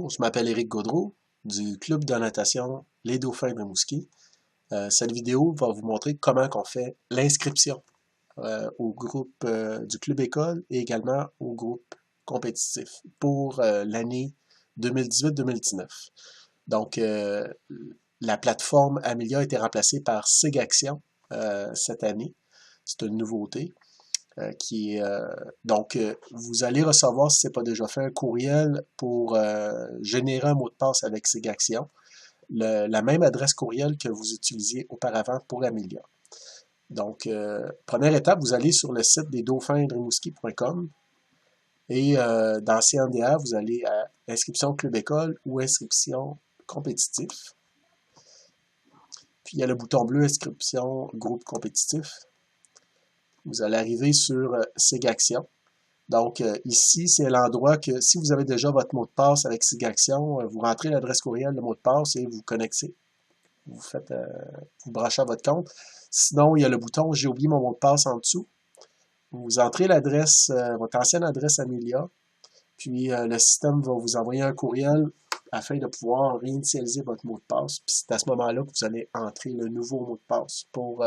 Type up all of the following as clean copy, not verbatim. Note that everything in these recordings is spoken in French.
Bonjour, je m'appelle Éric Gaudreault du club de natation Les Dauphins de Rimouski. Cette vidéo va vous montrer comment on fait l'inscription au groupe du club école et également au groupe compétitif pour l'année 2018-2019. Donc, la plateforme Amelia a été remplacée par SIG-Action cette année. C'est une nouveauté. Donc, vous allez recevoir, si ce n'est pas déjà fait, un courriel pour générer un mot de passe avec SIG-Action, la même adresse courriel que vous utilisiez auparavant pour Amelia. Donc, première étape, vous allez sur le site des dauphins-de-rimouski.com et dans CNDA, vous allez à inscription club école ou inscription compétitif. Puis, il y a le bouton bleu inscription groupe compétitif. Vous allez arriver sur SIG-Action. Donc, ici, c'est l'endroit que, si vous avez déjà votre mot de passe avec SIG-Action, vous rentrez l'adresse courriel, le mot de passe et vous connectez. Vous branchez à votre compte. Sinon, il y a le bouton « J'ai oublié mon mot de passe » en dessous. Vous entrez l'adresse, votre ancienne adresse Amelia, puis le système va vous envoyer un courriel afin de pouvoir réinitialiser votre mot de passe. Puis c'est à ce moment-là que vous allez entrer le nouveau mot de passe pour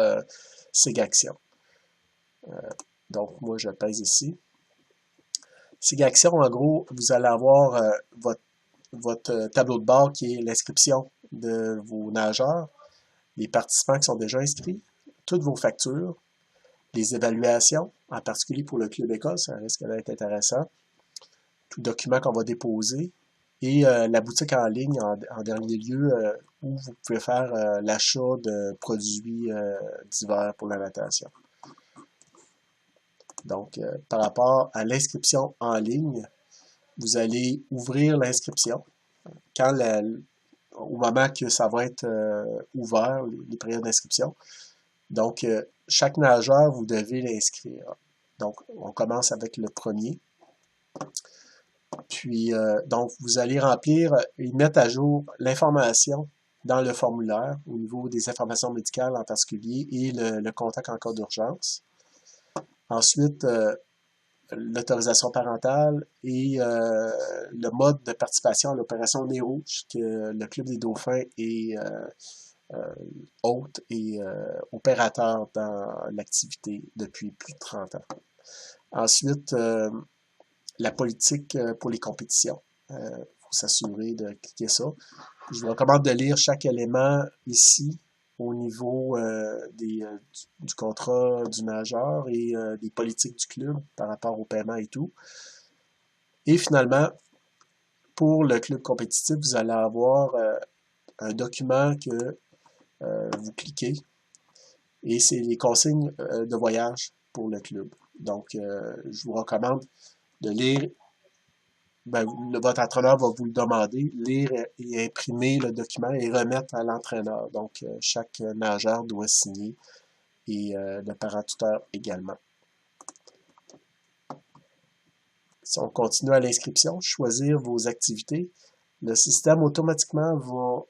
SIG-Action. Donc, moi, je pèse ici. SIG-Action, en gros, vous allez avoir votre tableau de bord qui est l'inscription de vos nageurs, les participants qui sont déjà inscrits, toutes vos factures, les évaluations, en particulier pour le club école, ça risque d'être intéressant, tout document qu'on va déposer, et la boutique en ligne, en dernier lieu, où vous pouvez faire l'achat de produits divers pour la natation. Donc, par rapport à l'inscription en ligne, vous allez ouvrir l'inscription. Au moment que ça va être ouvert, les périodes d'inscription. Donc, chaque nageur, vous devez l'inscrire. Donc, on commence avec le premier. Puis, donc, vous allez remplir et mettre à jour l'information dans le formulaire au niveau des informations médicales en particulier et le contact en cas d'urgence. Ensuite, l'autorisation parentale et le mode de participation à l'opération Nez Rouge que le Club des Dauphins est hôte et opérateur dans l'activité depuis plus de 30 ans. Ensuite, la politique pour les compétitions. Il faut s'assurer de cliquer ça. Je vous recommande de lire chaque élément ici au niveau du contrat du nageur et des politiques du club par rapport au paiement et tout. Et finalement, pour le club compétitif, vous allez avoir un document que vous cliquez et c'est les consignes de voyage pour le club. Donc, je vous recommande de lire. Votre entraîneur va vous le demander, lire et imprimer le document et remettre à l'entraîneur. Donc, chaque nageur doit signer et le parent-tuteur également. Si on continue à l'inscription, choisir vos activités, le système automatiquement va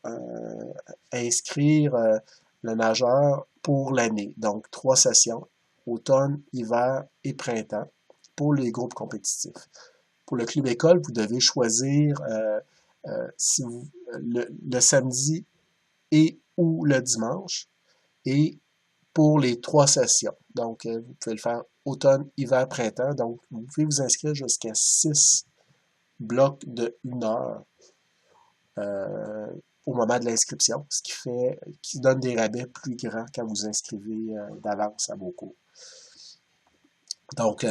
inscrire le nageur pour l'année. Donc, 3 sessions, automne, hiver et printemps pour les groupes compétitifs. Pour le club école, vous devez choisir le samedi et ou le dimanche et pour les 3 sessions. Donc, vous pouvez le faire automne, hiver, printemps. Donc, vous pouvez vous inscrire jusqu'à 6 blocs de 1 heure au moment de l'inscription, ce qui donne des rabais plus grands quand vous inscrivez d'avance à vos cours. Donc,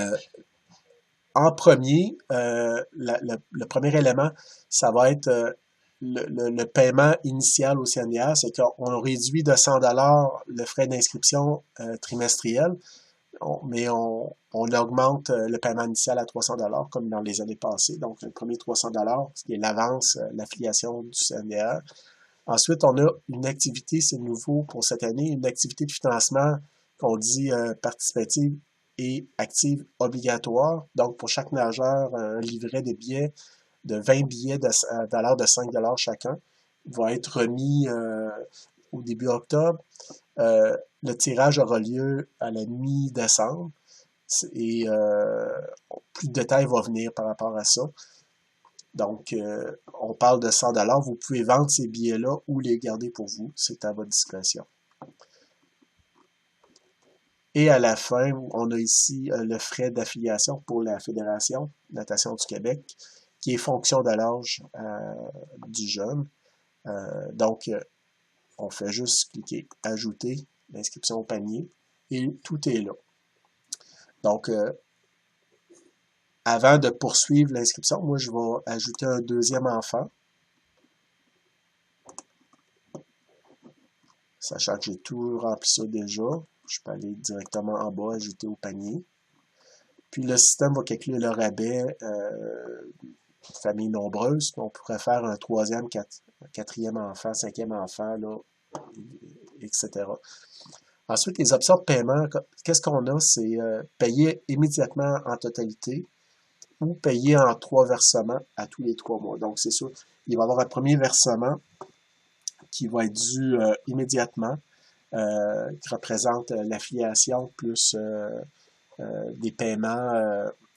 en premier, le premier élément, ça va être le paiement initial au CNDA, c'est qu'on réduit de 100$ le frais d'inscription trimestriel, mais on augmente le paiement initial à 300$ comme dans les années passées. Donc, le premier 300$, ce qui est l'avance, l'affiliation du CNDA. Ensuite, on a une activité, c'est nouveau pour cette année, une activité de financement qu'on dit participative et active obligatoire. Donc, pour chaque nageur, un livret de billets de 20 billets de valeur de 5$ chacun va être remis au début octobre. Le tirage aura lieu à la mi-décembre et plus de détails vont venir par rapport à ça. Donc, on parle de 100 $. Vous pouvez vendre ces billets-là ou les garder pour vous. C'est à votre discrétion. Et à la fin, on a ici le frais d'affiliation pour la Fédération Natation du Québec, qui est fonction de l'âge du jeune. Donc, on fait juste cliquer « Ajouter l'inscription au panier » et tout est là. Donc, avant de poursuivre l'inscription, moi, je vais ajouter un deuxième enfant. Sachant que j'ai tout rempli ça déjà, je peux aller directement en bas, ajouter au panier. Puis le système va calculer le rabais famille nombreuse. On pourrait faire un troisième, quatrième enfant, cinquième enfant, là, etc. Ensuite, les options de paiement, qu'est-ce qu'on a? C'est payer immédiatement en totalité ou payer en 3 versements à tous les 3 mois. Donc, c'est sûr, il va y avoir un premier versement qui va être dû immédiatement, qui représente l'affiliation plus des paiements,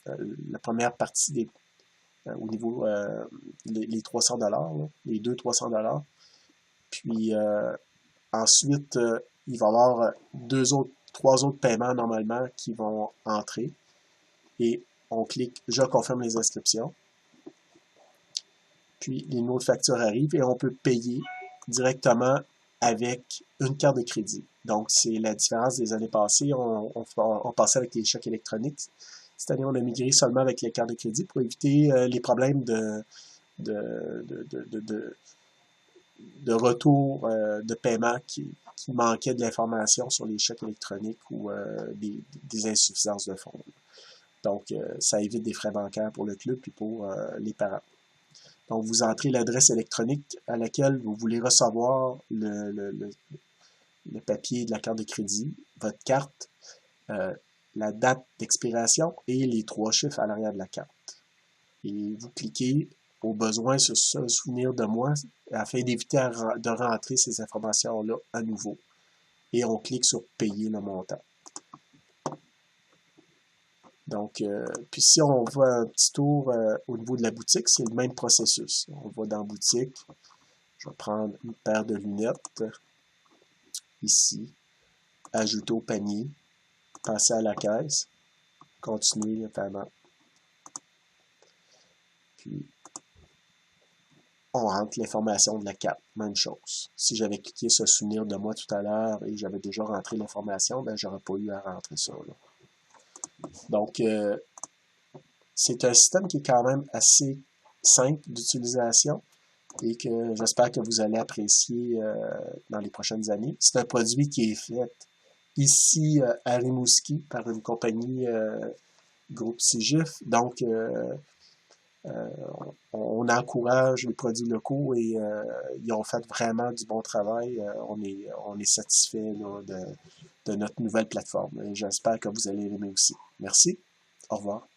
la première partie des, au niveau les 300 $, les 200-300 $. Puis ensuite, il va y avoir 3 autres paiements normalement qui vont entrer. Et on clique « Je confirme les inscriptions ». Puis les numéros de facture arrivent et on peut payer directement avec une carte de crédit. Donc, c'est la différence des années passées. On passait avec les chèques électroniques. Cette année, on a migré seulement avec les cartes de crédit pour éviter les problèmes de retour de paiement qui manquaient de l'information sur les chèques électroniques ou des insuffisances de fonds. Donc, ça évite des frais bancaires pour le club et pour les parents. Donc, vous entrez l'adresse électronique à laquelle vous voulez recevoir le papier de la carte de crédit, votre carte, la date d'expiration et les 3 chiffres à l'arrière de la carte. Et vous cliquez au besoin sur se souvenir de moi afin d'éviter de rentrer ces informations-là à nouveau. Et on clique sur payer le montant. Donc, puis si on va un petit tour au niveau de la boutique, c'est le même processus. On va dans boutique, je vais prendre une paire de lunettes, ici, ajouter au panier, passer à la caisse, continuer le paiement. Puis, on rentre l'information de la carte, même chose. Si j'avais cliqué sur souvenir de moi tout à l'heure et j'avais déjà rentré l'information, ben j'aurais pas eu à rentrer ça, là. Donc, c'est un système qui est quand même assez simple d'utilisation et que j'espère que vous allez apprécier dans les prochaines années. C'est un produit qui est fait ici à Rimouski par une compagnie groupe Sigif. Donc, on encourage les produits locaux et ils ont fait vraiment du bon travail. On est satisfait là, de notre nouvelle plateforme. J'espère que vous allez l'aimer aussi. Merci. Au revoir.